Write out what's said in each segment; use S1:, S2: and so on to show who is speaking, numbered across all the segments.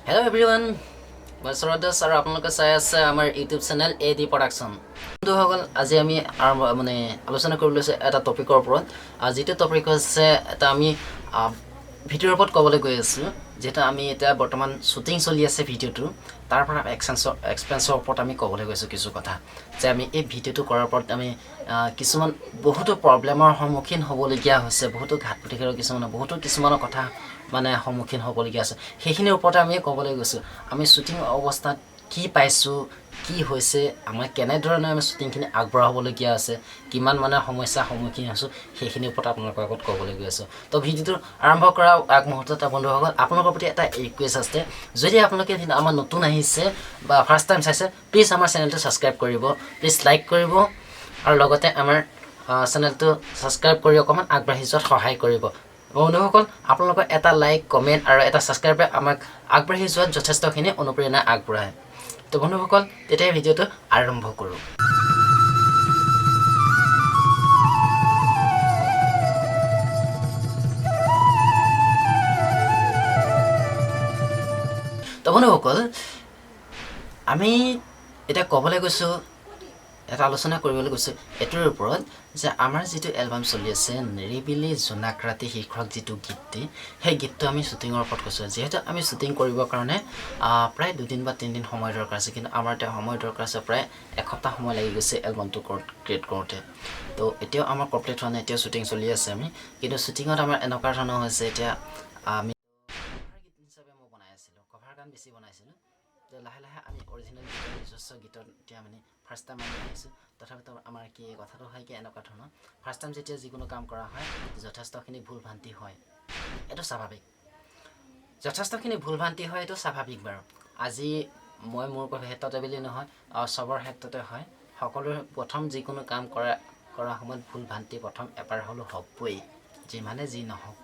S1: Hello everyone, মই sarat Dase আৰু আপোনালোকে চাই আছে আমাৰ ইউটিউব চেনেল এডি প্ৰডাকচন। বন্ধুসকল, আজি আমি আলোচনা কৰিব লৈছে এটা টপিকৰ ওপৰত। যিটো টপিক হৈছে এটা আমি ভিডিঅ'ৰ ওপৰত ক'বলৈ গৈ আছোঁ, যেটা আমি এটা বৰ্তমান শ্বুটিং চলি আছে ভিডিঅ'টো, তাৰ পৰা এক্সপেন্সৰ ওপৰত আমি ক'বলৈ গৈছোঁ কিছু কথা, যে আমি এই ভিডিঅ'টো কৰাৰ ওপৰত আমি কিছুমান বহুতো প্ৰব্লেমৰ সন্মুখীন হ'বলগীয়া হৈছে, বহুতো ঘাট প্ৰতিঘাতৰ কিছুমানৰ কথা সন্মুখীন হ'বলগীয়া আছে। সেইখিনিৰ ওপৰতে আমি ক'বলৈ গৈছোঁ, আমি শ্বুটিং অৱস্থাত কি পাইছোঁ, কি হৈছে, আমাৰ কেনেধৰণে আমি শ্বুটিংখিনি আগবঢ়াবলগীয়া আছে, কিমান সমস্যাৰ সন্মুখীন হৈছোঁ, সেইখিনিৰ ওপৰত আপোনালোকৰ আগত ক'বলৈ গৈ আছোঁ। তো ভিডিঅ'টো আৰম্ভ কৰাৰ আগমুহূৰ্তত বন্ধুসকল, আপোনালোকৰ প্ৰতি এটা ৰিকুৱেষ্ট আছে, যদি আপোনালোকে আমাৰ নতুন আহিছে বা ফাৰ্ষ্ট টাইম চাইছে, প্লিজ আমাৰ চেনেলটো ছাবস্ক্ৰাইব কৰিব, প্লিজ লাইক কৰিব, আৰু লগতে আমাৰ চেনেলটো ছাবস্ক্ৰাইব কৰি অকণমান আগবাঢ়ি যোৱাত সহায় কৰিব। বন্ধুসকল, আপোনালোকৰ এটা লাইক, কমেণ্ট আৰু এটা ছাবস্ক্ৰাইবে আমাক আগবাঢ়ি যোৱাত যথেষ্টখিনি অনুপ্ৰেৰণা আগবঢ়ায়। তো বন্ধুসকল, তেতিয়া ভিডিঅ'টো আৰম্ভ কৰোঁ। তো বন্ধুসকল, আমি এতিয়া ক'বলৈ গৈছোঁ, এটা আলোচনা কৰিবলৈ গৈছোঁ এইটোৰ ওপৰত, যে আমাৰ যিটো এলবাম চলি আছে নিৰিবিলী জোনাক ৰাতি শীৰ্ষক যিটো গীতটি, সেই গীতটো আমি শ্বুটিঙৰ ওপৰত কৈছোঁ। যিহেতু আমি শ্বুটিং কৰিবৰ কাৰণে প্ৰায় 2 বা 3 দিন সময় দৰকাৰ আছে, কিন্তু আমাৰ এতিয়া সময় দৰকাৰ আছে প্ৰায় এসপ্তাহ সময় লাগি গৈছে এলবামটো ক্ৰিয়েট কৰোঁতে। তো এতিয়াও আমাৰ কমপ্লিট হোৱা নাই, এতিয়াও শ্বুটিং চলি আছে আমি, কিন্তু শ্বুটিঙত আমাৰ এনেকুৱা ধৰণৰ হৈছে, এতিয়া আমি কভাৰ গীত হিচাপে মই বনাই আছিলোঁ, কভাৰ গান বেছি বনাইছিলোঁ, যে লাহে লাহে আমি অৰিজিনেল নিজস্ব গীতত এতিয়া ফাৰ্ষ্ট টাইম আমি আহিছোঁ। তথাপিতো আমাৰ কি কথাটো হয় কি এনেকুৱা ধৰণৰ, ফাৰ্ষ্ট টাইম যেতিয়া যিকোনো কাম কৰা হয় যথেষ্টখিনি ভুল ভ্ৰান্তি হয়, এইটো স্বাভাৱিক, যথেষ্টখিনি ভুল ভ্ৰান্তি হয়, এইটো স্বাভাৱিক বাৰু। আজি মই মোৰ ক্ষেত্ৰতে বুলি নহয়, চবৰ ক্ষেত্ৰতে হয়, সকলোৰে প্ৰথম যিকোনো কাম কৰা সময়ত ভুল ভ্ৰান্তি প্ৰথম এবাৰ হ'লেও হ'বই, যিমানে যি নহওক।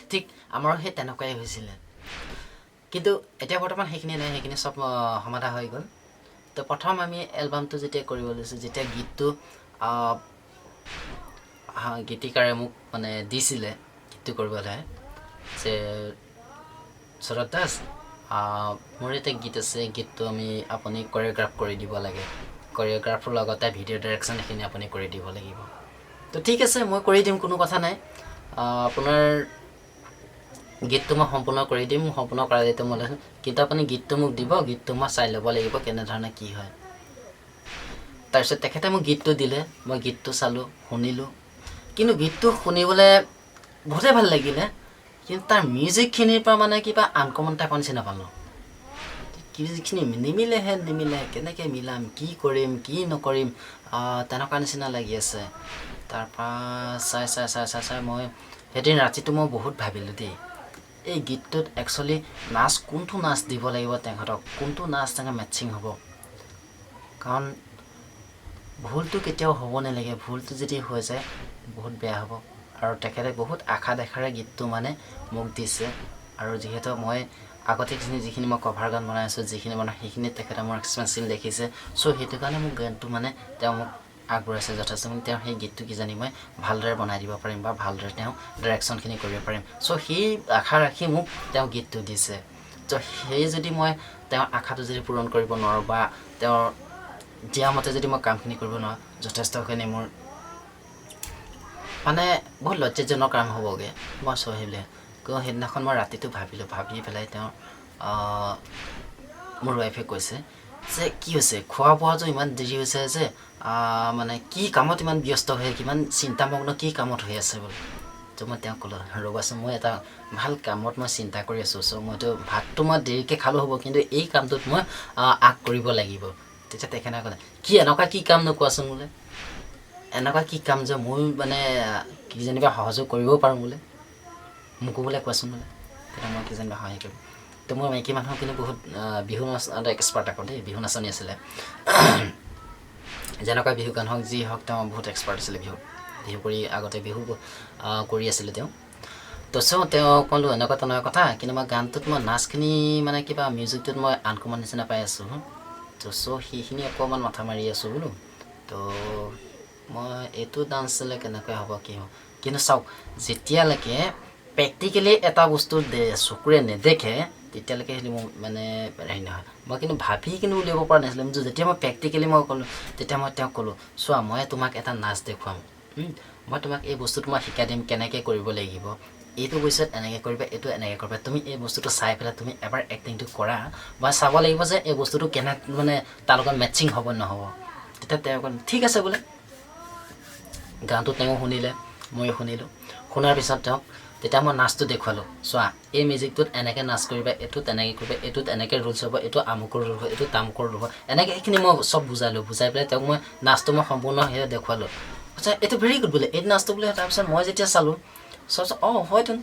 S1: ঠিক আমাৰো সেই তেনেকুৱাই হৈছিলে, কিন্তু এতিয়া বৰ্তমান সেইখিনি নাই, সেইখিনি চব সমাধা হৈ গ'ল। তো প্ৰথম আমি এলবামটো যেতিয়া কৰিব লৈছোঁ, যেতিয়া গীতটো গীতিকাৰে মোক দিছিলে গীতটো কৰিবলৈ, যে sarat Dase, মোৰ এটা গীত আছে, গীতটো আপুনি কৰিঅ'গ্ৰাফ কৰি দিব লাগে, কৰিঅ'গ্ৰাফৰ লগতে ভিডিঅ' ডাইৰেকশ্যন এইখিনি আপুনি কৰি দিব লাগিব। তো ঠিক আছে, মই কৰি দিম, কোনো কথা নাই, আপোনাৰ গীতটো মই সম্পূৰ্ণ কৰি দিম, সম্পূৰ্ণ কৰা দায়িত্ব মই লৈছোঁ, কিন্তু আপুনি গীতটো মোক দিব, গীতটো মই চাই ল'ব লাগিব কেনেধৰণে কি হয়। তাৰপিছত তেখেতে মোক গীতটো দিলে, মই গীতটো চালোঁ, শুনিলোঁ, কিন্তু গীতটো শুনিবলৈ বহুতেই ভাল লাগিলে, কিন্তু তাৰ মিউজিকখিনিৰ পৰা কিবা আনকমন টাইপৰ নিচিনা পালোঁ। মিউজিকখিনি নিমিলেহে, কেনেকৈ মিলাম, কি কৰিম কি নকৰিম, তেনেকুৱা নিচিনা লাগি আছে। তাৰপৰা চাই মই সেইদিন ৰাতিটো মই বহুত ভাবিলোঁ দেই, এই গীতটোত একচুৱেলি কোনটো নাচ দিব লাগিব তেখেতক, কোনটো নাচ মেটচিং হ'ব, কাৰণ ভুলটো কেতিয়াও হ'ব নালাগে, ভুলটো যদি হৈ যায় বহুত বেয়া হ'ব। আৰু তেখেতে বহুত আশা দেখাৰে গীতটো মোক দিছে, আৰু যিহেতু মই আগতে যিখিনি মই কভাৰ গান বনাই আছোঁ, যিখিনি সেইখিনি তেখেতে মোৰ এক্সপেৰিয়েঞ্চ দেখিছে, চ' সেইটো কাৰণে মোক গানটো তেওঁ মোক আগবঢ়াইছে যথেষ্টখিনি, তেওঁ সেই গীতটো কিজানি মই ভালদৰে বনাই দিব পাৰিম বা ভালদৰে তেওঁ ডাইৰেকশ্যনখিনি কৰিব পাৰিম। চ' সেই আশা ৰাখি মোক তেওঁ গীতটো দিছে। ত' সেই যদি মই তেওঁৰ আশাটো যদি পূৰণ কৰিব নোৱাৰোঁ, বা তেওঁৰ দিয়া মতে যদি মই কামখিনি কৰিব নোৱাৰোঁ, যথেষ্টখিনি মোৰ বহুত লজ্জাজনক কাম হ'বগৈ। মই সেইদিনাখন মই ৰাতিটো ভাবি পেলাই তেওঁ মোৰ ৱাইফে কৈছে যে কি হৈছে, খোৱা বোৱাটো ইমান দেৰি হৈছে, যে কি কামত ইমান ব্যস্ত হৈ, কিমান চিন্তামগ্ন কি কামত হৈ আছে বুলি। তো মই তেওঁক ক'লোঁ, ৰ'বাচোন, মই এটা ভাল কামত মই চিন্তা কৰি আছোঁ, চ' ভাতটো মই দেৰিকৈ খালেও হ'ব, কিন্তু এই কামটোত মই কৰিব লাগিব। তেতিয়া তেখেতে ক'লে, এনেকুৱা কি কাম নোকোৱাচোন বোলে, এনেকুৱা কি কাম যে মই কিজানিবা সহযোগ কৰিবও পাৰোঁ বোলে, মোকো বোলে কোৱাচোন বোলে, তেতিয়া মই কিজানিবা সহায় কৰিম। তো মোৰ মাইকী মানুহ কিন্তু বহুত বিহু নাচত এক্সপাৰ্ট আকৌ দেই, বিহু নাচনি আছিলে, যেনেকুৱা বিহু গান হওক যি হওক, তেওঁ বহুত এক্সপাৰ্ট আছিলে, বিহু কৰি আগতে বিহু কৰি আছিলে তেওঁ। তো তেওঁ ক'লোঁ এনেকুৱা তেনেকুৱা কথা, কিন্তু মই গানটোত মই নাচখিনি কিবা মিউজিকটোত মই আনকমন নিচিনা পাই আছোঁ। তো সেইখিনি অকণমান মাথা মাৰি আছোঁ বোলো। তো মই এইটো ডান্স চালে কেনেকৈ হ'ব, কি হ'ব, কিন্তু চাওক, যেতিয়ালৈকে প্ৰেক্টিকেলি এটা বস্তু চকুৰে নেদেখে, তেতিয়ালৈকে হেলি মই মানে হেৰি নহয় মই কিন্তু ভাবি কিন্তু উলিয়াব পৰা নাছিলোঁ যেতিয়া মই প্ৰেক্টিকেলি মই ক'লোঁ তেতিয়া মই তেওঁক ক'লোঁ চোৱা মই তোমাক এটা নাচ দেখুৱাম মই তোমাক এই বস্তুটো মই শিকাই দিম কেনেকৈ কৰিব লাগিব এইটো বস্তুত এনেকৈ কৰিবা এইটো এনেকৈ কৰিবা তুমি এই বস্তুটো চাই পেলাই তুমি এবাৰ এক্টিংটো কৰা মই চাব লাগিব যে এই বস্তুটো কেনে মানে তাৰ লগত মেটচিং হ'ব নহ'ব তেতিয়া তেওঁ ক'লে ঠিক আছে বোলে গানটো তেওঁ শুনিলে মই শুনিলোঁ শুনাৰ পিছত তেওঁক তেতিয়া মই নাচটো দেখুৱালোঁ চোৱা এই মিউজিকটোত এনেকৈ নাচ কৰিবা এইটো তেনেকৈ কৰিবা এইটোত এনেকৈ ৰুলছ হ'ব এইটো আমুকৰ ৰুল হ'ব এইটো তামুকৰ ৰুল হ'ব এনেকৈ সেইখিনি মই চব বুজালোঁ বুজাই পেলাই তেওঁক মই নাচটো মই সম্পূৰ্ণ সেয়া দেখুৱালোঁ আচ্ছা এইটো ভেৰি গুড বোলে এইটো নাচটো বোলে তাৰপিছত মই যেতিয়া চালোঁ চব অঁ হয়তো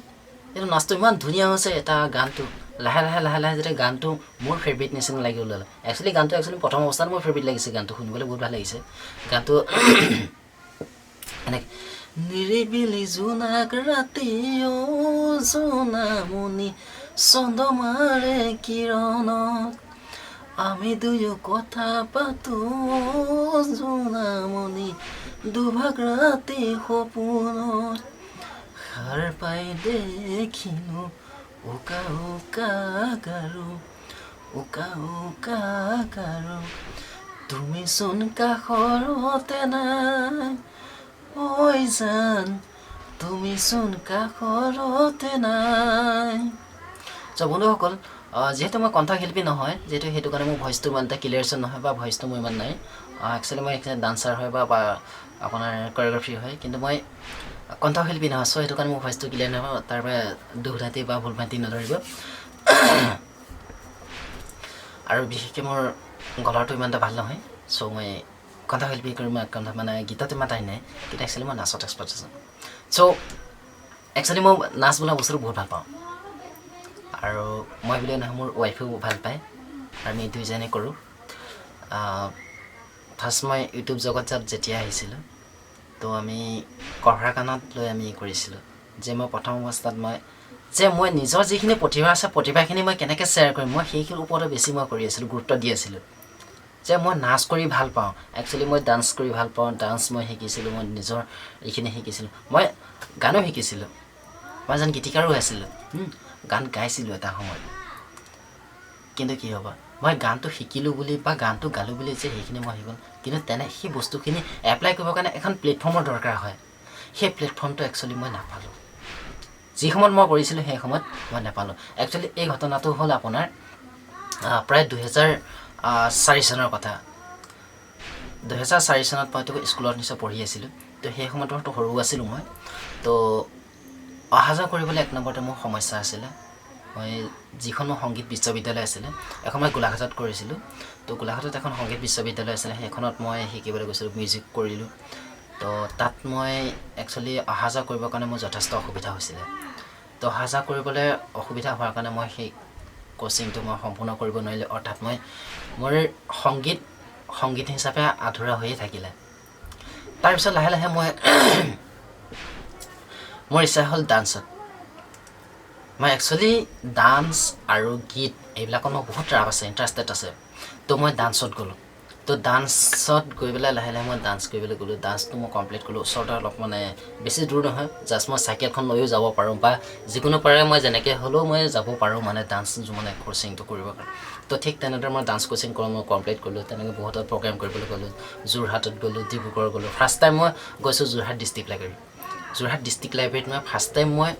S1: এইটো নাচটো ইমান ধুনীয়া হৈছে এটা গানটো লাহে লাহে যেতিয়া গানটো মোৰ ফেভৰেট নিচিনা লাগি ওলালে গানটো প্ৰথম অৱস্থাত মোৰ ফেভৰেট লাগিছে গানটো শুনিবলৈ বহুত ভাল লাগিছে গানটো এনেকৈ niribilee junak raati জোনামণি চন্দ্ৰমাৰে কিৰণত আমি দুয়ো কথা পাতো জোনামণি দুভাগ ৰাতি সপোনত সাৰ পাই দেখিলো উকা উকা গাৰু তুমি চোন কাষৰতে নাই ঐ জান তুমি চোন কাষৰতে নাই বন্ধুসকল যিহেতু মই কণ্ঠশিল্পী নহয় যিহেতু সেইটো কাৰণে মোৰ ভইচটো ইমান এটা ক্লিয়াৰচন নহয় বা ভইচটো মোৰ ইমান নাই একচুৱেলি মই ডান্সাৰ হয় বা আপোনাৰ কৰিঅ'গ্ৰাফী হয় কিন্তু মই কণ্ঠশিল্পী নহয় চ' সেইটো কাৰণে মোৰ ভইচটো ক্লিয়াৰ নহয় তাৰ পৰা দুৰ্ঘাটি বা ভুল ভ্ৰান্তি নধৰিব আৰু বিশেষকৈ মোৰ গলাটো ইমান এটা ভাল নহয় চ' মই কণ্ঠশিল্পী কৰি মই মানে গীতত ইমান টাইম নাই কিন্তু একচুৱেলি মই নাচত এক্সপাৰ্ট আছোঁ চ' একচুৱেলি মই নাচ বোলা বস্তুটো বহুত ভাল পাওঁ আৰু মই বুলিয়ে নহয় মোৰ ৱাইফেও ভাল পায় আমি দুইজনে কৰোঁ ফাৰ্ষ্ট মই ইউটিউব জগত যেতিয়া আহিছিলোঁ তো আমি কভাৰ গানত লৈ আমি কৰিছিলোঁ যে মই প্ৰথম অৱস্থাত মই নিজৰ যিখিনি প্ৰতিভা আছে প্ৰতিভাখিনি মই কেনেকৈ শ্বেয়াৰ কৰিম মই সেইখিনিৰ ওপৰতে বেছি মই কৰি আছিলোঁ গুৰুত্ব দি আছিলোঁ যে মই নাচ কৰি ভাল পাওঁ একচুৱেলি মই ডান্স কৰি ভাল পাওঁ ডান্স মই শিকিছিলোঁ মই নিজৰ এইখিনি শিকিছিলোঁ মই গানো শিকিছিলোঁ মই এজন গীতিকাৰো আছিলোঁ গান গাইছিলোঁ এটা সময়ত কিন্তু কি হ'ব মই গানটো শিকিলোঁ বুলি বা গানটো গালোঁ বুলি যে সেইখিনি মই শিকিলোঁ কিন্তু সেই বস্তুখিনি এপ্লাই কৰিবৰ কাৰণে এখন প্লেটফৰ্মৰ দৰকাৰ হয় সেই প্লেটফৰ্মটো একচুৱেলি মই নাপালোঁ যি সময়ত মই কৰিছিলোঁ সেই সময়ত মই নাপালোঁ একচুৱেলি এই ঘটনাটো হ'ল আপোনাৰ প্ৰায় 2004 চনৰ কথা 2004 চনত মইতো স্কুলত নিশ্চয় পঢ়ি আছিলোঁ তো সেই সময়তো সৰু আছিলোঁ মই তো অহা যোৱা কৰিবলৈ এক নম্বৰতে মোৰ সমস্যা আছিলে মই যিখন মোৰ সংগীত বিশ্ববিদ্যালয় আছিলে এখন মই গোলাঘাটত কৰিছিলোঁ তো গোলাঘাটত এখন সংগীত বিশ্ববিদ্যালয় আছিলে সেইখনত মই শিকিবলৈ গৈছিলোঁ মিউজিক কৰিলোঁ তো তাত মই একচুৱেলি অহা যোৱা কৰিবৰ কাৰণে মোৰ যথেষ্ট অসুবিধা হৈছিলে তো অহা যোৱা কৰিবলৈ অসুবিধা হোৱাৰ কাৰণে মই সেই কোচিংটো মই সম্পূৰ্ণ কৰিব নোৱাৰিলোঁ অৰ্থাৎ মোৰ সংগীত হিচাপে আধৰুৱা হৈয়ে থাকিলে তাৰপিছত লাহে লাহে মোৰ ইচ্ছা হ'ল ডান্সত মই একচুৱেলি ডান্স আৰু গীত এইবিলাকত মোৰ বহুত ৰাপ আছে ইণ্টাৰেষ্টেড আছে তো মই ডান্সত গ'লোঁ তো ডান্সত গৈ পেলাই লাহে লাহে মই ডান্স কৰিবলৈ গ'লোঁ ডান্সটো মই কমপ্লিট কৰিলোঁ ওচৰতে অলপ মানে বেছি দূৰ নহয় জাষ্ট মই চাইকেলখন লৈও যাব পাৰোঁ বা যিকোনো পাৰে মই যেনেকৈ হ'লেও মই যাব পাৰোঁ মানে ডান্স মানে কোচিংটো কৰিবৰ কাৰণে তো ঠিক তেনেদৰে মই ডান্স কোচিং কৰি মই কমপ্লিট কৰিলোঁ তেনেকৈ বহুতত প্ৰগ্ৰেম কৰিবলৈ গ'লোঁ যোৰহাটত গ'লোঁ ডিব্ৰুগড় গ'লোঁ ফাৰ্ষ্ট টাইম মই গৈছোঁ যোৰহাট ডিষ্ট্ৰিক্ট লাইব্ৰেৰীত মই ফাৰ্ষ্ট টাইম মই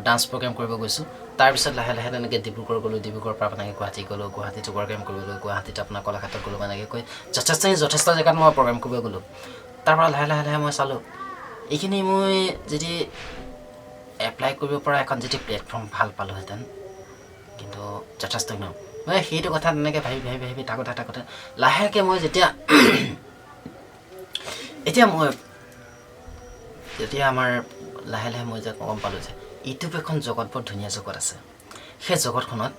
S1: ডান্স প্ৰগ্ৰেম কৰিব গৈছোঁ তাৰপিছত লাহে লাহে তেনেকৈ ডিব্ৰুগড় গ'লোঁ ডিব্ৰুগড়ৰ পৰা আপোনাক গুৱাহাটী গ'লোঁ গুৱাহাটীত প্ৰগ্ৰেম কৰিবলৈ গুৱাহাটীত আপোনাৰ কলাঘাটত গ'লোঁ এনেকৈ কৈ যথেষ্ট জেগাত মই প্ৰগ্ৰেম কৰিব গ'লোঁ তাৰপৰা লাহে লাহে মই চালোঁ এইখিনি মই যদি এপ্লাই কৰিব পৰা এখন যদি প্লেটফৰ্ম ভাল পালোঁহেঁতেন কিন্তু যথেষ্ট ন মই সেইটো কথা তেনেকৈ ভাবি থাকোঁতে লাহেকৈ মই যেতিয়া আমাৰ লাহে লাহে মই যে গম পালোঁ যে ইউটিউব এখন জগত বৰ ধুনীয়া জগত আছে সেই জগতখনত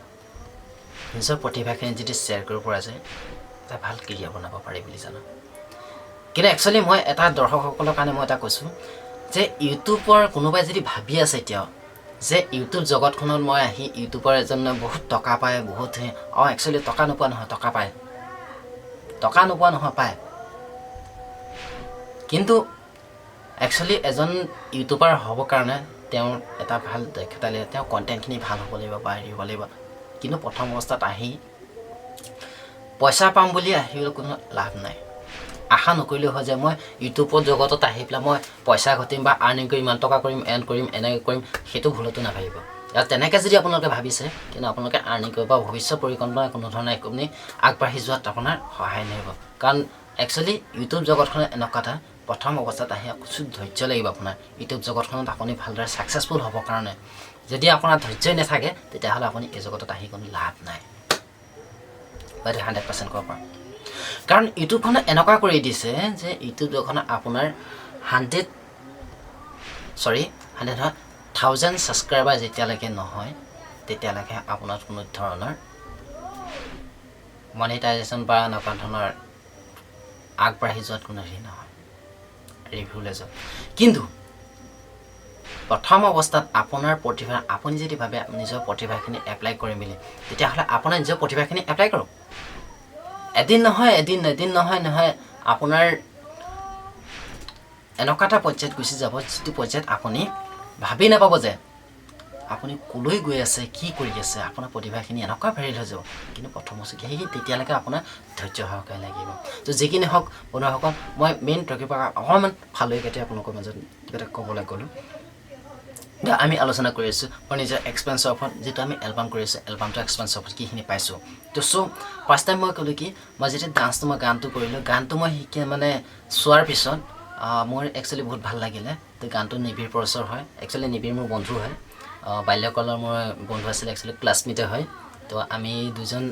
S1: নিজৰ প্ৰতিভাখিনি যদি শ্বেয়াৰ কৰিব পৰা যায় এটা ভাল কেৰিয়াৰ বনাব পাৰি বুলি জানো কিন্তু একচুৱেলি মই এটা দৰ্শকসকলৰ কাৰণে মই এটা কৈছোঁ যে ইউটিউবৰ কোনোবাই যদি ভাবি আছে এতিয়াও যে ইউটিউব জগতখনত মই আহি ইউটিউবৰ এজন বহুত টকা পায় বহুত একচুৱেলি টকা নোপোৱা নহয় পায় কিন্তু একচুৱেলি এজন ইউটিউবাৰ হ'বৰ কাৰণে তেওঁৰ এটা ভাল দক্ষতা লাগিব তেওঁ কণ্টেণ্টখিনি ভাল হ'ব লাগিব বা হেৰি হ'ব লাগিব কিন্তু প্ৰথম অৱস্থাত আহি পইচা পাম বুলি আহিবলৈ কোনো লাভ নাই আশা নকৰিলেও হয় যে মই ইউটিউবত জগতত আহি পেলাই মই পইচা ঘটিম বা আৰ্নিং কৰিম ইমান টকা কৰিম এণ্ড কৰিম এনেকৈ কৰিম সেইটো ভুলতো নাভাবিব আৰু তেনেকৈ যদি আপোনালোকে ভাবিছে কিন্তু আপোনালোকে আৰ্নিং কৰিব বা ভৱিষ্যত পৰিকল্পনা কোনো ধৰণৰ আপুনি আগবাঢ়ি যোৱাত আপোনাৰ সহায় নহ'ব কাৰণ একচুৱেলি ইউটিউব জগতখনে এনেকুৱা এটা প্ৰথম অৱস্থাত আহি কিছু ধৈৰ্য লাগিব আপোনাৰ ইউটিউব জগতখনত আপুনি ভালদৰে ছাকচেছফুল হ'বৰ কাৰণে যদি আপোনাৰ ধৈৰ্যই নাথাকে তেতিয়াহ'লে আপুনি এই জগতত আহি কোনো লাভ নাই বাইদেউ 100% ক'ব পাৰোঁ কাৰণ ইউটিউবখনে এনেকুৱা কৰি দিছে যে ইউটিউব জগতখনে আপোনাৰ 1000 ছাবস্ক্ৰাইবাৰ যেতিয়ালৈকে নহয় তেতিয়ালৈকে আপোনাৰ কোনো ধৰণৰ মনিটাইজেশ্যন বা এনেকুৱা ধৰণৰ আগবাঢ়ি যোৱাত কোনো হেৰি নহয় ৰিভিউলৈ যাওক কিন্তু প্ৰথম অৱস্থাত আপোনাৰ প্ৰতিভা আপুনি যদি ভাবে নিজৰ প্ৰতিভাখিনি এপ্লাই কৰিম বুলি তেতিয়াহ'লে আপোনাৰ নিজৰ প্ৰতিভাখিনি এপ্লাই কৰক এদিন নহয় আপোনাৰ এনেকুৱা এটা পৰ্যায়ত গুচি যাব যিটো পৰ্যায়ত আপুনি ভাবি নাপাব যে আপুনি কলৈ গৈ আছে কি কৰি আছে আপোনাৰ প্ৰতিভাখিনি এনেকুৱা ভাইৰেল হৈ যাব কিন্তু প্ৰথম সেই তেতিয়ালৈকে আপোনাৰ ধৈৰ্য সহকাৰে লাগিব তো যিখিনি হওক বন্ধুসকল মই মেইন টপিকৰ পৰা অকণমান ভালকৈ আপোনালোকৰ মাজত কিবা এটা ক'বলৈ গ'লোঁ আমি আলোচনা কৰি আছোঁ মই নিজৰ এক্সপেৰিয়েঞ্চৰ ওপৰত যিটো আমি এলবাম কৰি আছোঁ এলবামটো এক্সপেৰিয়েঞ্চৰ ওপৰত কিখিনি পাইছোঁ তো ফাৰ্ষ্ট টাইম মই ক'লোঁ কি মই যেতিয়া ডান্সটো মই গানটো কৰিলোঁ গানটো মই শিকি মানে চোৱাৰ পিছত মোৰ একচুৱেলি বহুত ভাল লাগিলে তো গানটো নিবিৰ প্ৰচৰ হয় একচুৱেলি নিবিৰ মোৰ বন্ধু হয় বাল্যকালৰ মোৰ বন্ধু আছিলে একচুৱেলি ক্লাছমেটে হয় তো আমি দুজন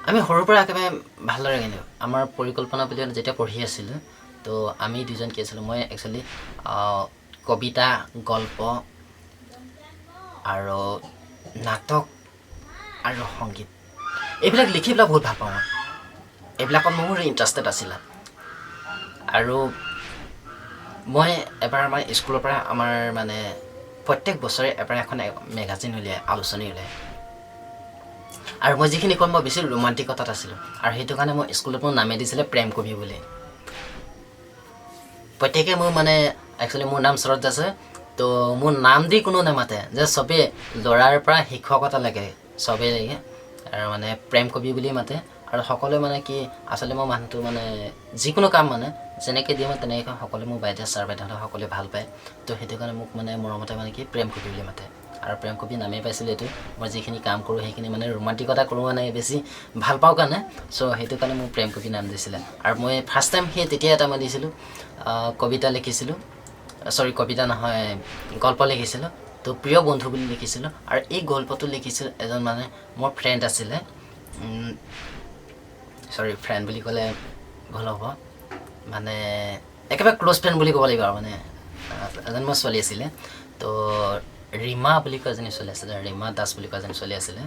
S1: আমি সৰুৰ পৰা একেবাৰে ভালদৰে কিন্তু আমাৰ পৰিকল্পনা বুলি যেতিয়া পঢ়ি আছিলোঁ তো আমি দুজন কি আছিলোঁ মই একচুৱেলি কবিতা গল্প আৰু নাটক আৰু সংগীত এইবিলাক লিখি পেলাই বহুত ভাল পাওঁ মই এইবিলাকত মোৰ ইণ্টাৰেষ্টেড আছিলে আৰু মই এবাৰ আমাৰ স্কুলৰ পৰা আমাৰ মানে প্ৰত্যেক বছৰে এবাৰ এখন মেগাজিন উলিয়াই আলোচনী উলিয়াই আৰু মই যিখিনি কম মই বেছি ৰোমান্টিকতাত আছিলোঁ আৰু সেইটো কাৰণে মই স্কুলত মোৰ নামে দিছিলে প্ৰেম কবি বুলি প্ৰত্যেকে মোৰ মানে একচুৱেলি মোৰ নাম সাৰাত দাসে তো মোৰ নাম দি কোনো নামাতে যে চবেই ল'ৰাৰ পৰা শিক্ষকতালৈকে চবেই লাগে আৰু মানে প্ৰেম কবি বুলি মাতে আৰু সকলোৱে মানে কি আচলতে মই মানুহটো মানে যিকোনো কাম মানে যেনেকৈ দিয়ে মই তেনেকৈ সকলোৱে মোৰ বাইদেউ ছাৰ বাইদেউহঁতে সকলোৱে ভাল পায় তো সেইটো কাৰণে মোক মানে মৰমতে মানে কি প্ৰেম কবি বুলি মাতে আৰু প্ৰেম কবি নামেই পাইছিলোঁ এইটো মই যিখিনি কাম কৰোঁ সেইখিনি মানে ৰোমান্টিকতা কৰোঁ মানে বেছি ভাল পাওঁ কাৰণে সেইটো কাৰণে মোক প্ৰেম কবি নাম দিছিলে আৰু মই ফাৰ্ষ্ট টাইম তেতিয়া এটা মই দিছিলোঁ কবিতা লিখিছিলোঁ কবিতা নহয় গল্প লিখিছিলোঁ তো প্ৰিয় বন্ধু বুলি লিখিছিলোঁ আৰু এই গল্পটো লিখিছিল এজন মানে মোৰ ফ্ৰেণ্ড আছিলে ফ্ৰেণ্ড বুলি ক'লে ভুল হ'ব মানে একেবাৰে ক্ল'জ ফ্ৰেণ্ড বুলি ক'ব লাগিব আৰু মানে এজন মোৰ ছোৱালী আছিলে তো ৰীমা বুলি কোৱা এজনী ছোৱালী আছিলে ৰীমা দাস বুলি কোৱা এজনী ছোৱালী আছিলে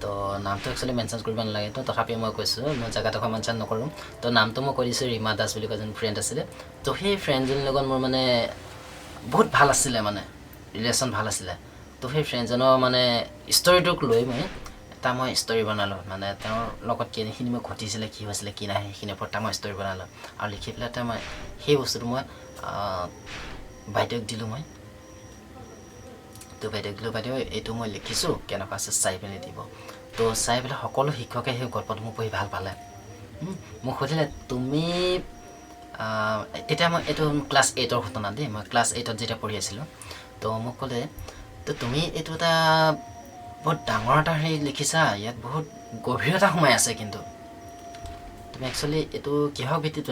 S1: তো নামটো একচুৱেলি মেনশ্যন কৰিব নালাগে তো তথাপিও মই কৈছোঁ মই জেগাডোখৰ মেনশ্যন নকৰোঁ তো নামটো মই কৈ দিছোঁ ৰীমা দাস বুলি কোৱা এজনী ফ্ৰেণ্ড আছিলে তো সেই ফ্ৰেণ্ডজনীৰ লগত মোৰ মানে বহুত ভাল আছিলে মানে ৰিলেশ্যন ভাল আছিলে তো সেই ফ্ৰেণ্ডজনৰ মানে ষ্টৰিটোক লৈ এটা মই ষ্টৰি বনালোঁ মানে তেওঁৰ লগত কেনেখিনি মই ঘটিছিলে কি হৈছিলে কি নাই সেইখিনিৰ ওপৰত এটা মই ষ্টৰি বনালোঁ আৰু লিখি পেলাই এটা মই সেই বস্তুটো মই বাইদেউক দিলোঁ মই তো বাইদেউক দিলোঁ বাইদেউ এইটো মই লিখিছোঁ কেনেকুৱা আছে চাই পেলাই দিব তো চাই পেলাই সকলো শিক্ষকে সেই গল্পটো মোক পঢ়ি ভাল পালে মোক সুধিলে তুমি তেতিয়া মই এইটো ক্লাছ 8ৰ ঘটনা দেই মই ক্লাছ 8ত যেতিয়া পঢ়ি আছিলোঁ তো মোক ক'লে তো তুমি এইটো এটা বহুত ডাঙৰ এটা হেৰি লিখিছা ইয়াত বহুত গভীৰতা সোমাই আছে কিন্তু তুমি একচুৱেলি এইটো কিহৰ ভিত্তিত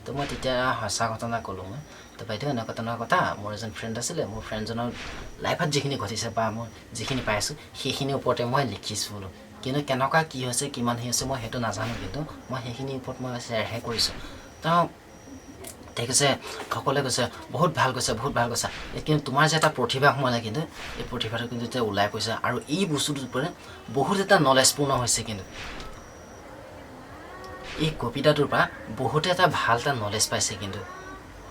S1: তো মই তেতিয়া সঁচা ঘটনা ক'লোঁ মই তো বাইদেউ এনেকুৱা তেনেকুৱা কথা মোৰ এজন ফ্ৰেণ্ড আছিলে মোৰ ফ্ৰেণ্ডজনৰ লাইফত যিখিনি ঘটিছে বা মই যিখিনি পাইছোঁ সেইখিনিৰ ওপৰতে মই লিখিছোঁ বোলো কিন্তু কেনেকুৱা কি হৈছে কিমান হেৰি হৈছে মই সেইটো নাজানো কিন্তু মই সেইখিনিৰ ওপৰত মই শ্বেয়াৰহে কৰিছোঁ তো ঠিক আছে সকলোৱে কৈছে বহুত ভাল কৈছে কিন্তু তোমাৰ যে এটা প্ৰতিভা সোমালে কিন্তু এই প্ৰতিভাটো কিন্তু এতিয়া ওলাই কৈছে আৰু এই বস্তুটোৰ পৰা বহুত এটা নলেজপূৰ্ণ হৈছে কিন্তু এই কবিতাটোৰ পৰা বহুতে এটা ভাল এটা নলেজ পাইছে কিন্তু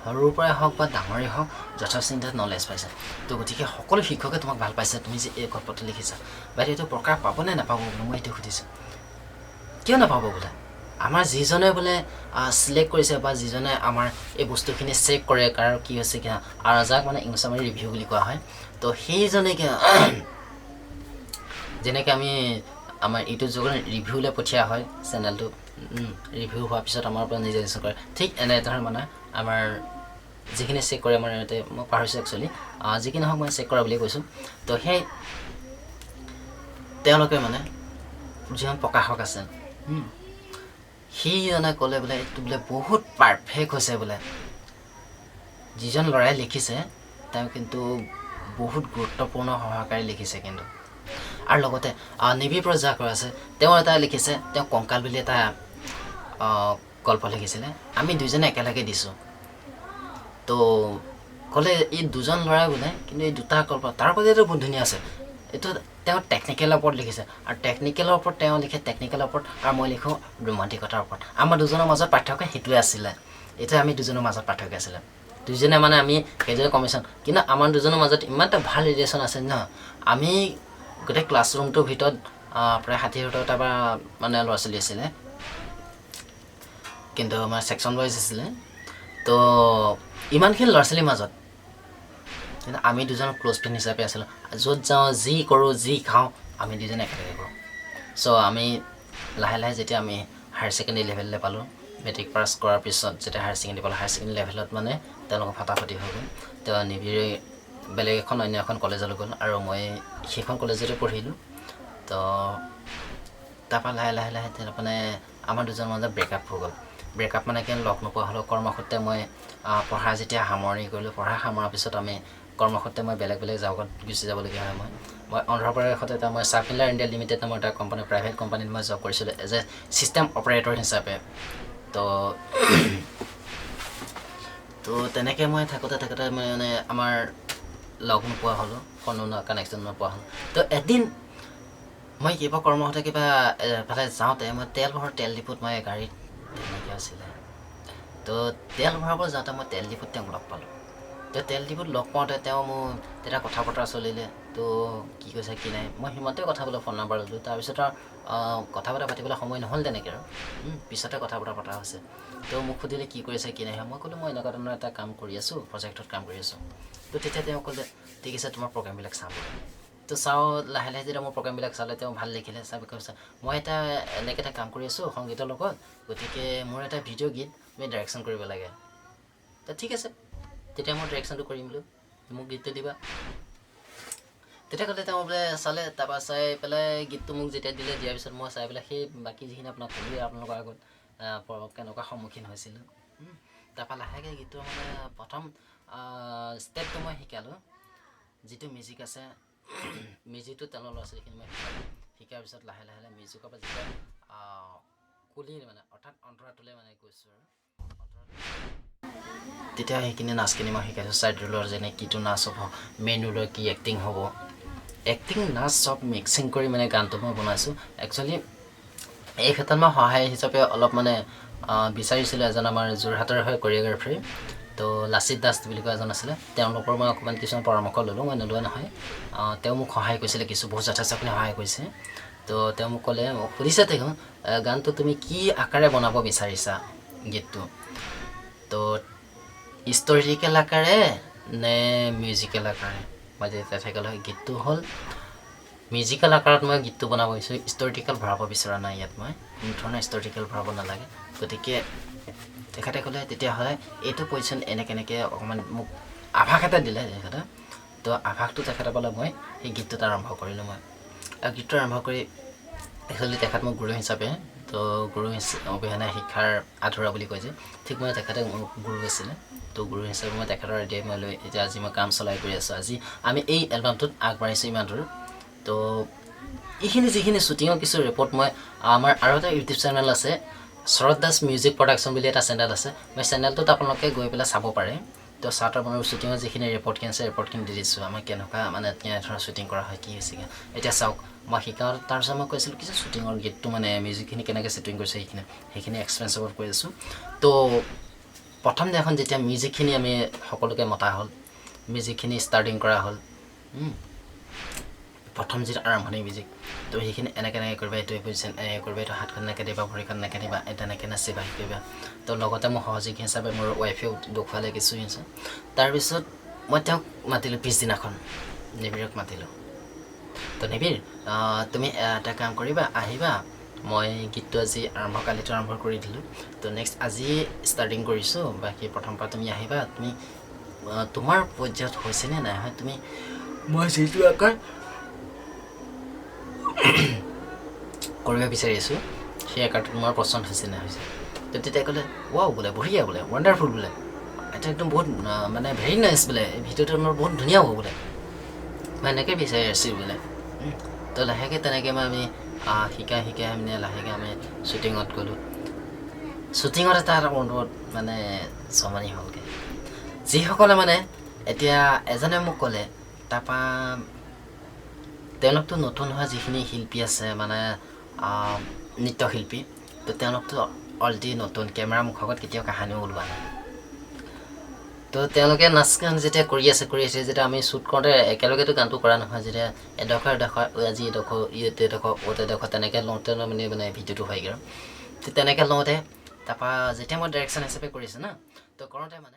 S1: সৰুৰ পৰাই হওক বা ডাঙৰেই হওক যথেষ্ট এটা নলেজ পাইছে তো গতিকে সকলো শিক্ষকে তোমাক ভাল পাইছে তুমি যে এই গল্পটো লিখিছা বাইদেউ এইটো প্ৰকাশ পাবনে নাপাব বোলো মই এইটো সুধিছোঁ কিয় নাপাব বোলে আমাৰ যিজনে বোলে সিলেক্ট কৰিছে বা যিজনে আমাৰ এই বস্তুখিনি চেক কৰে কাৰ কি হৈছে কি আৰু যাক মানে ইংলিছত মানে ৰিভিউ বুলি কোৱা হয় তো সেইজনে যেনেকৈ আমি আমাৰ ইউটিউব যুগত ৰিভিউলৈ পঠিওৱা হয় চেনেলটো ৰিভিউ হোৱাৰ পিছত আমাৰ পৰা নিজে কৰে ঠিক এনেধৰণে মানে আমাৰ যিখিনি চেক কৰে আমাৰ ইয়াতে মই পাহৰিছোঁ একচুৱেলি যিখিনি হওক মই চেক কৰা বুলি কৈছোঁ তো সেই তেওঁলোকে মানে যিজন প্ৰকাশক আছে সিজনে ক'লে বোলে এইটো বোলে বহুত পাৰফেক্ট হৈছে বোলে যিজন ল'ৰাই লিখিছে তেওঁ কিন্তু বহুত গুৰুত্বপূৰ্ণ সহকাৰে লিখিছে কিন্তু আৰু লগতে নিবি প্ৰজাকৰ আছে তেওঁ এটা লিখিছে তেওঁ কংকাল বুলি এটা গল্প লিখিছিলে আমি দুইজনে একেলগে দিছোঁ তো ক'লে এই দুজন ল'ৰাই বোলে কিন্তু এই দুটা গল্প তাৰ মাজতো বহুত ধুনীয়া আছে এইটো তেওঁ টেকনিকেলৰ ওপৰত লিখিছে আৰু টেকনিকেলৰ ওপৰত তেওঁ লিখে টেকনিকেলৰ ওপৰত আৰু মই লিখোঁ ৰোমান্টিকতাৰ ওপৰত আমাৰ দুজনৰ মাজত পাৰ্থক্য সেইটোৱে আছিলে এইটোৱে আমি দুজনৰ মাজত পাৰ্থক্য আছিলে দুজনে মানে আমি সেইদৰে কমিশ্যন কিন্তু আমাৰ দুজনৰ মাজত ইমান এটা ভাল ৰিলেশ্যন আছে ন আমি গোটেই ক্লাছৰুমটোৰ ভিতৰত প্ৰায় 60-70টা বা মানে ল'ৰা ছোৱালী আছিলে কিন্তু আমাৰ ছেকশ্যন ৱাইজ আছিলে তো ইমানখিনি ল'ৰা ছোৱালীৰ মাজত কিন্তু আমি দুজন ক্ল'জ ফ্ৰেণ্ড হিচাপে আছিলোঁ য'ত যাওঁ যি কৰোঁ যি খাওঁ আমি দুজনে একেলগে কৰোঁ চ' আমি লাহে লাহে যেতিয়া আমি হায়াৰ ছেকেণ্ডেৰী লেভেললৈ পালোঁ মেট্ৰিক পাছ কৰাৰ পিছত যেতিয়া হায়াৰ ছেকেণ্ডেৰী পালোঁ হায়াৰ ছেকেণ্ডেৰী লেভেলত মানে তেওঁলোকৰ ফাটাফাটি হৈ গ'ল তেওঁ নিবিৰে বেলেগ অন্য এখন কলেজলৈ গ'ল আৰু মই সেইখন কলেজতে পঢ়িলোঁ তো তাৰপৰা লাহে লাহে লাহে মানে আমাৰ দুজনৰ মাজত ব্ৰেকআপ হৈ গ'ল ব্ৰেকআপ মানে কি লগ নোপোৱা হ'লেও কৰ্মসূত্ৰে মই পঢ়া যেতিয়া সামৰণি কৰিলোঁ পঢ়া সামৰাৰ পিছত আমি কৰ্মসূত্ৰে মই বেলেগ বেলেগ জাগাত গুচি যাবলগীয়া হয় মই অন্ধ্ৰপ্ৰদেশত এটা মই চাৰ্কুলাৰ ইণ্ডিয়া লিমিটেড নামৰ এটা কোম্পানী প্ৰাইভেট কোম্পানীত মই জব কৰিছিলোঁ এজ এ ছিষ্টেম অপাৰেটৰ হিচাপে তো তেনেকৈ মই থাকোঁতে মই মানে আমাৰ লগ নোপোৱা হ'লোঁ ফোনো কানেকশ্যন নোপোৱা হ'ল তো এদিন মই কিবা কৰ্মসূত্ৰে কিবা এফালে যাওঁতে মই তেল ডিপুত মই গাড়ীত তেনেকৈ আছিলে তো তেল ভৰাব যাওঁতে মই তেল ডিপুত তেওঁক লগ পালোঁ তো তেল ডিপুত লগ পাওঁতে তেওঁ মোৰ তেতিয়া কথা বতৰা চলিলে তো কি কৈছে কি নাই মই সিমানতে কথা বোলে ফোন নাম্বাৰ ল'লোঁ তাৰপিছত আৰু কথা বতৰা পাতিবলৈ সময় নহ'ল তেনেকৈ আৰু পিছতে কথা বতৰা পতা হৈছে তো মোক সুধিলে কি কৰিছে কি নাই মই ক'লোঁ মই এনেকুৱা ধৰণৰ এটা কাম কৰি আছোঁ প্ৰজেক্টত কাম কৰি আছোঁ তো তেতিয়া তেওঁ ক'লে ঠিক আছে তোমাৰ প্ৰগ্ৰেমবিলাক চাব তো চাওঁ লাহে লাহে যেতিয়া মোৰ প্ৰগ্ৰেমবিলাক চালে তেওঁ ভাল লিখিলে চাব কৈছে মই এটা এনেকৈ এটা কাম কৰি আছোঁ সংগীতৰ লগত গতিকে মোৰ এটা ভিডিঅ' গীত তুমি ডাইৰেকশ্যন কৰিব লাগে তো ঠিক আছে তেতিয়া মই ডাইৰেকশ্যনটো কৰিম বোলো মোক গীতটো দিবা তেতিয়া ক'লে তেওঁ বোলে চালে তাৰপৰা চাই পেলাই গীতটো মোক যেতিয়া দিলে দিয়াৰ পিছত মই চাই পেলাই সেই বাকী যিখিনি আপোনাক ক'লোৱে আপোনালোকৰ আগত কেনেকুৱা সন্মুখীন হৈছিলোঁ তাৰপৰা লাহেকৈ গীতটো মানে প্ৰথম ষ্টেপটো মই শিকালোঁ যিটো মিউজিক আছে মিউজিকটো তেলৰ ল'ৰা ছোৱালীখিনি মই শিকাৰ পিছত লাহে লাহে মিউজিকৰ পৰা যেতিয়া কুলিৰ মানে অৰ্থাৎ অন্তৰাটোলৈ মানে গৈছোঁ আৰু তেতিয়া সেইখিনি নাচখিনি মই শিকাইছোঁ ছাইড ৰোলৰ যেনে কিটো নাচ হ'ব মেইন ৰোলৰ কি এক্টিং হ'ব এক্টিং নাচ চব মিক্সিং কৰি মানে গানটো মই বনাইছোঁ একচুৱেলি এই ক্ষেত্ৰত মই সহায় হিচাপে অলপ মানে বিচাৰিছিলোঁ এজন আমাৰ যোৰহাটৰ হয় কৰিঅ'গ্ৰাফাৰ তো লাচিত দাস বুলি কোৱা এজন আছিলে তেওঁলোকৰ মই অকণমান কিছুমান পৰামৰ্শ ল'লোঁ মই নোলোৱা নহয় তেওঁ মোক সহায় কৰিছিলে বহুত যথেষ্টখিনি সহায় কৰিছে তো তেওঁ মোক ক'লে মোক সুধিছে তেওঁ গানটো তুমি কি আকাৰে বনাব বিচাৰিছা গীতটো তো হিষ্টৰিকেল আকাৰে নে মিউজিকেল আকাৰে মই যেতিয়া থাকিলে হয় গীতটো হ'ল মিউজিকেল আকাৰত মই গীতটো বনাব বিচাৰিছোঁ হিষ্টৰিকেল ভৰাব বিচৰা নাই ইয়াত মই কোনো ধৰণৰ হিষ্টৰিকেল ভৰাব নালাগে গতিকে তেখেতে ক'লে তেতিয়াহ'লে এইটো পজিশ্যন এনেকৈ অকণমান মোক আভাস এটা দিলে তেখেতে তো আভাসটো তেখেতে পালে মই সেই গীতটোত আৰম্ভ কৰিলোঁ মই আৰু গীতটো আৰম্ভ কৰি একচুৱেলি তেখেত মোক গুৰু হিচাপে তো গুৰু অবিহনে শিক্ষাৰ আধৰুৱা বুলি কয় যে ঠিক মই তেখেতে মোৰ গুৰু আছিলে তো গুৰু হিচাপে মই তেখেতৰ এতিয়াই মই লৈ এতিয়া আজি মই কাম চলাই কৰি আছোঁ আজি আমি এই এলবামটোত আগবাঢ়িছোঁ ইমান দূৰ তো এইখিনি যিখিনি শ্বুটিঙৰ কিছু ৰিপৰ্ট মই আমাৰ আৰু এটা ইউটিউব চেনেল আছে শৰৎ দাস মিউজিক প্ৰডাকশ্যন বুলি এটা চেনেল আছে মই চেনেলটোত আপোনালোকে গৈ পেলাই চাব পাৰে তো চাৰ্ট আপোনাৰ শ্বুটিঙৰ যিখিনি ৰিপৰ্টখিনি আছে ৰিপৰ্টখিনি দি দিছোঁ আমাৰ কেনেকুৱা মানে কেনেধৰণৰ শ্বুটিং কৰা হয় কি হৈছেগৈ এতিয়া চাওক মই শিকাওঁ তাৰপিছত মই কৈছিলোঁ কি যে শ্বুটিঙৰ গীতটো মানে মিউজিকখিনি কেনেকৈ শ্বুটিং কৰিছে সেইখিনি এক্সপিৰিয়েঞ্চৰ ওপৰত কৈ আছোঁ তো প্ৰথম দিনাখন যেতিয়া মিউজিকখিনি আমি সকলোকে মতা হ'ল মিউজিকখিনি ষ্টাৰ্টিং কৰা হ'ল প্ৰথম যিটো আৰম্ভণি মিউজিক তো সেইখিনি এনেকৈ কৰিবা এইটো পজিশ্যন এনেকৈ কৰিবা এইটো হাতখন এনেকৈ দিবা ভৰিখন এনেকৈ দিবা তেনেকৈ নাচিবা শিকিবা তো লগতে মোৰ সহযোগী হিচাপে মোৰ ৱাইফেও দেখুৱালে কিছু তাৰপিছত মই তেওঁক মাতিলোঁ পিছদিনাখন নিবিৰক মাতিলোঁ তো নিবিৰ তুমি এটা কাম কৰিবা আহিবা মই গীতটো আজি কালিতো আৰম্ভ কৰি দিলোঁ তো নেক্সট আজি ষ্টাৰ্টিং কৰিছোঁ বাকী প্ৰথম পৰা তুমি আহিবা তুমি তোমাৰ পৰ্যায়ত হৈছেনে নাই হয় তুমি মই যিটো আকাৰ কৰিব বিচাৰি আছোঁ সেই আকাৰটো তোমাৰ পচন্দ হৈছে নাই হৈছে তো তেতিয়া ক'লে ৱাও বোলে বঢ়িয়া বোলে ৱাণ্ডাৰফুল বোলে এটা একদম বহুত মানে ভেৰি নাইচ বোলে ভিডিঅ'টো মোৰ বহুত ধুনীয়া হ'ব বোলে মই এনেকৈ বিচাৰি আছোঁ বোলে তো লাহেকৈ তেনেকৈ মই আমি শিকাই মানে লাহেকৈ আমি শ্বুটিঙত গ'লোঁ শ্বুটিঙত এটা অনুৰোধ মানে জমনি হ'লগৈ যিসকলে মানে এতিয়া এজনে মোক ক'লে তাৰপৰা তেওঁলোকতো নতুন হোৱা যিখিনি শিল্পী আছে মানে নৃত্যশিল্পী তো তেওঁলোকতো অলৰেডি নতুন কেমেৰা মুখৰ আগত কেতিয়াও কাহিনীও ওলোৱা নাই তো তেওঁলোকে নাচ গান যেতিয়া কৰি আছে যেতিয়া আমি শ্বুট কৰোঁতে একেলগেতো গানটো কৰা নহয় যেতিয়া এডোখৰ আজি এডোখৰ তেনেকৈ লওঁতে মানে ভিডিঅ'টো হয়গৈ আৰু তেনেকৈ লওঁতে তাৰপৰা যেতিয়া মই ডাইৰেকশ্যন হিচাপে কৰিছোঁ না তো কৰোঁতে মানে